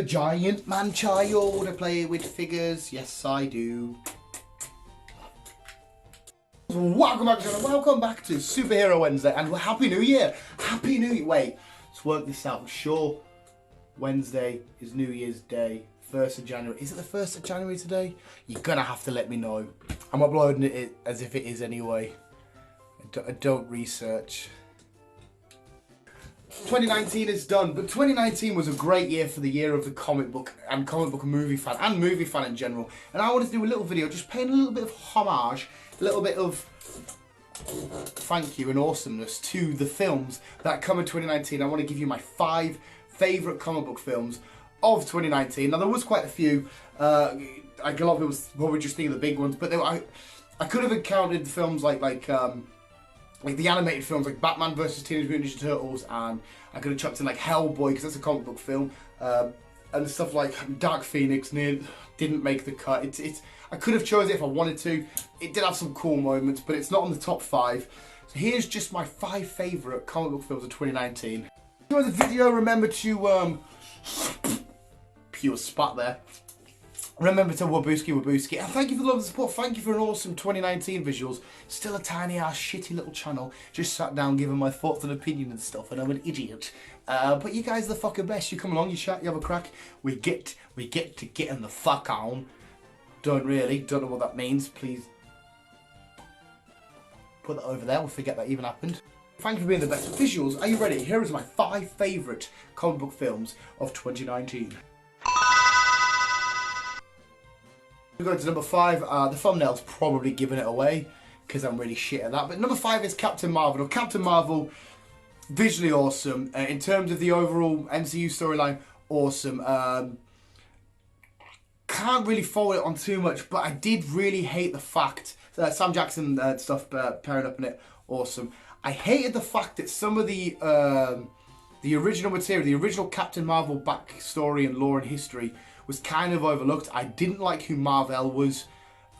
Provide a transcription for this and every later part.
a giant man child. I play with figures. Yes, I do. Welcome back to the channel. Welcome back to Superhero Wednesday. And Happy New Year. Happy New Year. Wait, let's work this out. I'm sure Wednesday is New Year's Day. 1st of January. Is it the 1st of January today? You're going to have to let me know. I'm uploading it as if it is anyway. I don't research. 2019 is done, but 2019 was a great year for the year of the comic book and movie fan in general. And I wanted to do a little video just paying a little bit of homage, a little bit of thank you and awesomeness to the films that come in 2019. I want to give you my 5 favourite comic book films of 2019. Now there was quite a few. A lot of people probably just think of the big ones, but I could have encountered films like the animated films like Batman vs Teenage Mutant Ninja Turtles, and I could have chucked in like Hellboy because that's a comic book film, and stuff like Dark Phoenix didn't make the cut. I could have chosen it if I wanted to. It did have some cool moments, but it's not on the top 5. So here's just my 5 favourite comic book films of 2019. If you enjoyed the video, remember to pure spot there. Remember to wabooski, and thank you for the love and support. Thank you for an awesome 2019 visuals. Still a tiny ass shitty little channel. Just sat down giving my thoughts and opinion and stuff, and I'm an idiot. But you guys are the fucking best. You come along, you chat, you have a crack. We get to getting the fuck on. Don't know what that means. Please put that over there. We'll forget that even happened. Thank you for being the best. Visuals, are you ready? Here is my 5 favourite comic book films of 2019. We go to number 5. The thumbnail's probably giving it away because I'm really shit at that. But number 5 is Captain Marvel. Now, Captain Marvel, visually awesome. In terms of the overall MCU storyline, awesome. Can't really follow it on too much, but I did really hate the fact that Sam Jackson stuff pairing up in it, awesome. I hated the fact that some of the original material, the original Captain Marvel backstory and lore and history was kind of overlooked. I didn't like who Marvel was.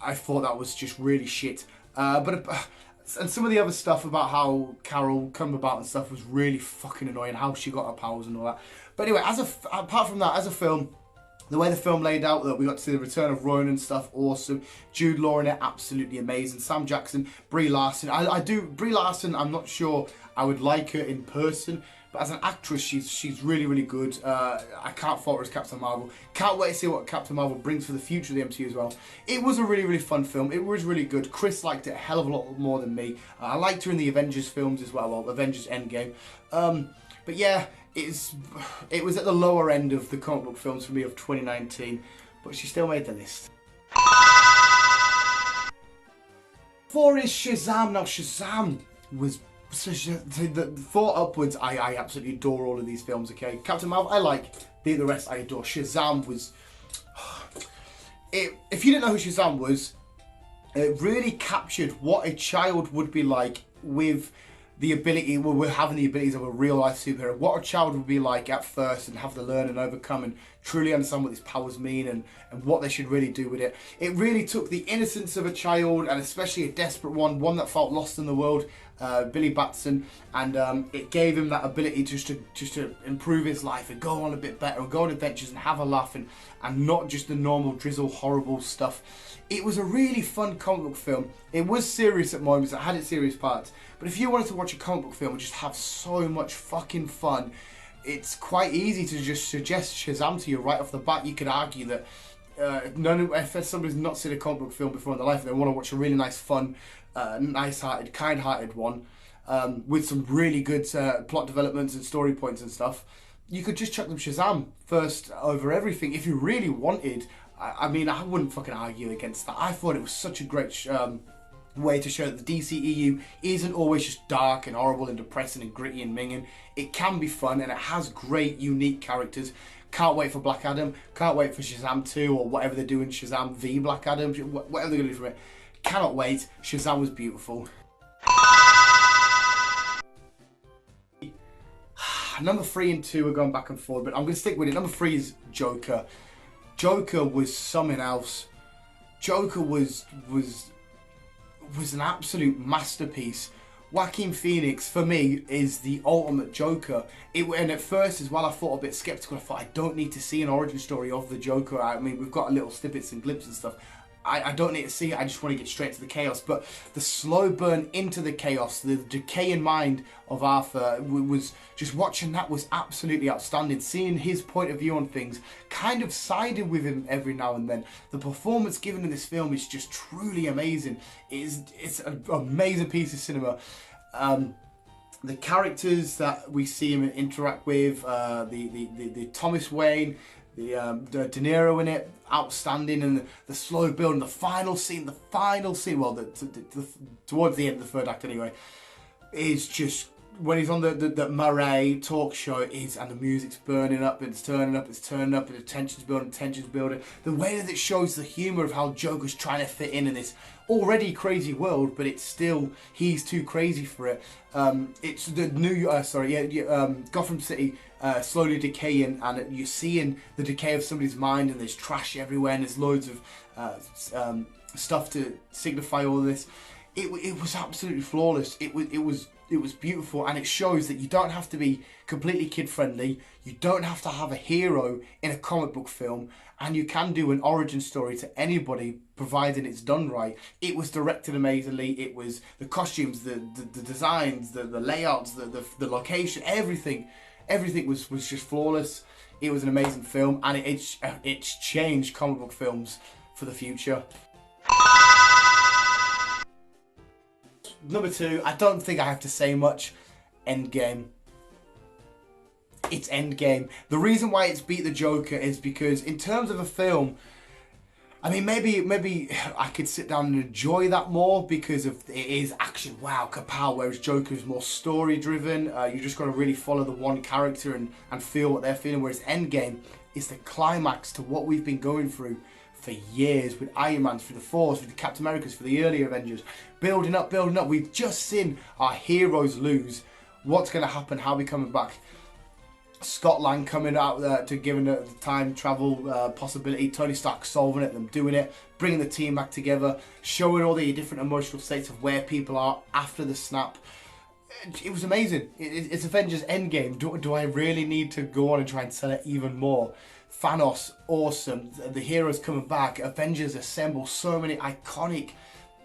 I thought that was just really shit. And some of the other stuff about how Carol come about and stuff was really fucking annoying. How she got her powers and all that. But anyway, apart from that, as a film, the way the film laid out, that we got to see the return of Ronan and stuff, awesome. Jude Law in it, absolutely amazing. Sam Jackson, Brie Larson. Brie Larson, I'm not sure I would like her in person, but as an actress, she's really, really good. I can't fault her as Captain Marvel. Can't wait to see what Captain Marvel brings for the future of the MCU as well. It was a really, really fun film. It was really good. Chris liked it a hell of a lot more than me. I liked her in the Avengers films as well, or Avengers Endgame. But yeah, it was at the lower end of the comic book films for me of 2019, but she still made the list. 4 is Shazam. Now Shazam was... the 4 upwards, I absolutely adore all of these films, okay? Captain Marvel, I like. The rest, I adore. Shazam was... If you didn't know who Shazam was, it really captured what a child would be like with the ability, we're having the abilities of a real life superhero. What a child would be like at first and have to learn and overcome and truly understand what these powers mean and what they should really do with it. It really took the innocence of a child, and especially a desperate one that felt lost in the world, Billy Batson, and it gave him that ability just to improve his life and go on a bit better and go on adventures and have a laugh and not just the normal drizzle horrible stuff. It was a really fun comic book film. It was serious at moments, it had its serious parts, but if you wanted to watch a comic book film and just have so much fucking fun, it's quite easy to just suggest Shazam to you right off the bat. You could argue that if somebody's not seen a comic book film before in their life and they want to watch a really nice, fun, nice-hearted, kind-hearted one with some really good plot developments and story points and stuff, you could just chuck them Shazam first over everything if you really wanted. I mean, I wouldn't fucking argue against that. I thought it was such a great way to show that the DCEU isn't always just dark and horrible and depressing and gritty and minging. It can be fun and it has great, unique characters. Can't wait for Black Adam. Can't wait for Shazam 2 or whatever they're doing, Shazam v Black Adam, whatever they're going to do from it. Cannot wait. Shazam was beautiful. Number 3 and 2 are going back and forth, but I'm going to stick with it. Number 3 is Joker. Joker was something else. Joker was an absolute masterpiece Joaquin Phoenix, for me, is the ultimate Joker. And at first as well, I thought a bit skeptical. I thought, I don't need to see an origin story of the Joker. I mean, we've got little snippets and glimpses and stuff. I don't need to see it, I just want to get straight to the chaos. But the slow burn into the chaos, the decaying mind of Arthur, was just watching that was absolutely outstanding. Seeing his point of view on things, kind of siding with him every now and then. The performance given in this film is just truly amazing. It's an amazing piece of cinema. The characters that we see him interact with, the Thomas Wayne, the De Niro in it, outstanding, and the slow build and the final scene, well, towards the end of the third act anyway, is just, when he's on the Murray talk show, and the music's burning up, and it's turning up, and the tension's building, the way that it shows the humour of how Joker's trying to fit in this already crazy world, but it's still, he's too crazy for it. It's the Gotham City slowly decaying, and you're seeing the decay of somebody's mind, and there's trash everywhere, and there's loads of stuff to signify all of this. It was absolutely flawless. It was beautiful, and it shows that you don't have to be completely kid friendly. You don't have to have a hero in a comic book film, and you can do an origin story to anybody, providing it's done right. It was directed amazingly. It was the costumes, the designs, the layouts, the location, everything was just flawless. It was an amazing film, and it's changed comic book films for the future. Number 2, I don't think I have to say much. Endgame. It's Endgame. The reason why it's beat the Joker is because, in terms of a film, I mean, maybe I could sit down and enjoy that more because of it is action, wow, kapow, whereas Joker is more story driven. You just got to really follow the one character and feel what they're feeling, whereas Endgame is the climax to what we've been going through for years, with Iron Man, through the Force, with the Captain Americas, for the earlier Avengers, building up. We've just seen our heroes lose. What's going to happen? How are we coming back? Scott Lang coming out there to giving the time travel possibility, Tony Stark solving it, them doing it, bringing the team back together, showing all the different emotional states of where people are after the snap. It was amazing. It's Avengers Endgame. Do I really need to go on and try and sell it even more? Thanos, awesome. The heroes coming back. Avengers Assemble. So many iconic,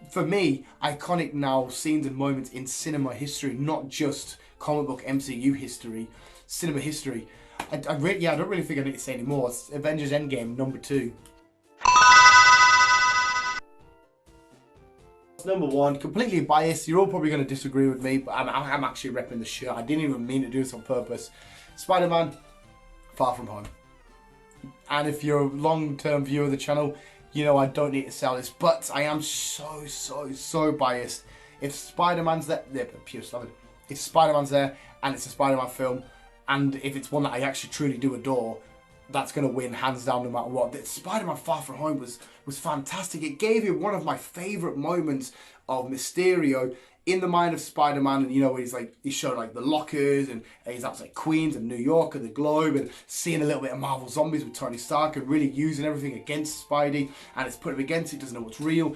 for me, iconic now scenes and moments in cinema history, not just comic book MCU history, cinema history. I don't really think I need to say any more. It's Avengers Endgame, number 2. Number 1, completely biased. You're all probably going to disagree with me, but I'm actually repping the shirt. I didn't even mean to do this on purpose. Spider-Man, Far From Home. And if you're a long-term viewer of the channel, you know I don't need to sell this, but I am so biased. If Spider-Man's there, pure slamming. If Spider-Man's there and it's a Spider-Man film, and if it's one that I actually truly do adore, that's going to win hands down no matter what. Spider-Man Far From Home was fantastic. It gave you one of my favourite moments of Mysterio in the mind of Spider-Man, and you know, he's showing like the lockers, and he's outside Queens and New York and the Globe, and seeing a little bit of Marvel Zombies with Tony Stark, and really using everything against Spidey, and it's put him against it, doesn't know what's real.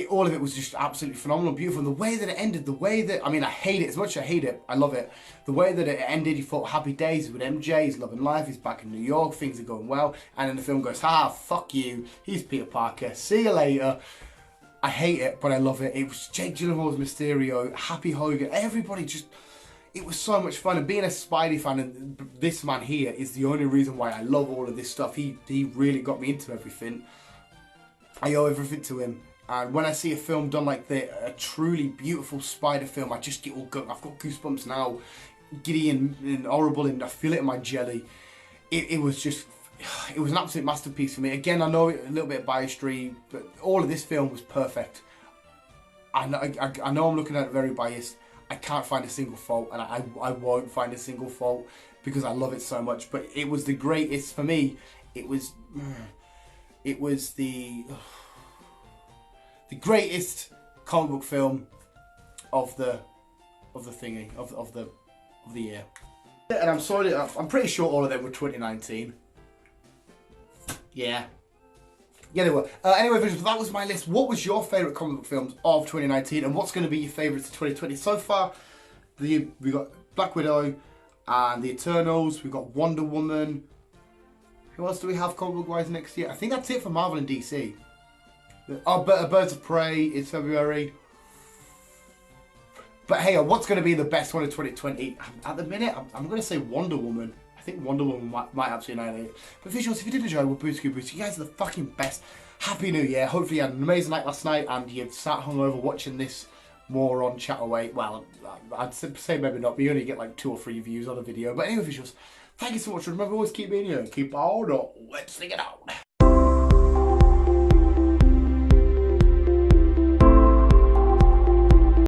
All of it was just absolutely phenomenal, beautiful. And the way that it ended, I hate it, as much as I hate it, I love it. The way that it ended, you thought happy days with MJ, he's loving life, he's back in New York, things are going well, and then the film goes, fuck you, he's Peter Parker, see you later. I hate it, but I love it. It was Jake Gyllenhaal's Mysterio, Happy Hogan, everybody just, it was so much fun. And being a Spidey fan, and this man here is the only reason why I love all of this stuff. He really got me into everything. I owe everything to him. And when I see a film done like that, a truly beautiful Spider film, I just get all I've got goosebumps now, giddy and horrible, and I feel it in my jelly. It was an absolute masterpiece for me. Again, I know a little bit biased-y, but all of this film was perfect. I know I'm looking at it very biased. I can't find a single fault, and I won't find a single fault because I love it so much. But it was the greatest for me. It was the greatest comic book film of the year. And I'm sorry, I'm pretty sure all of them were 2019. Yeah, Yeah, they were. Anyway, visuals, that was my list. What was your favourite comic book films of 2019, and what's going to be your favourites of 2020? So far, we got Black Widow and The Eternals. We've got Wonder Woman. Who else do we have comic book-wise next year? I think that's it for Marvel and DC. Oh, Birds of Prey is February. But hey, what's going to be the best one of 2020? At the minute, I'm going to say Wonder Woman. I think Wonder Woman might absolutely annihilate it. But visuals, if you did enjoy, we'll boost you. You guys are the fucking best. Happy New Year. Hopefully you had an amazing night last night and you've sat hungover watching this moron chat away. Well, I'd say maybe not, but you only get like 2 or 3 views on a video. But anyway, visuals, thank you so much. Remember, always keep being you and keep on. Let's sing it out.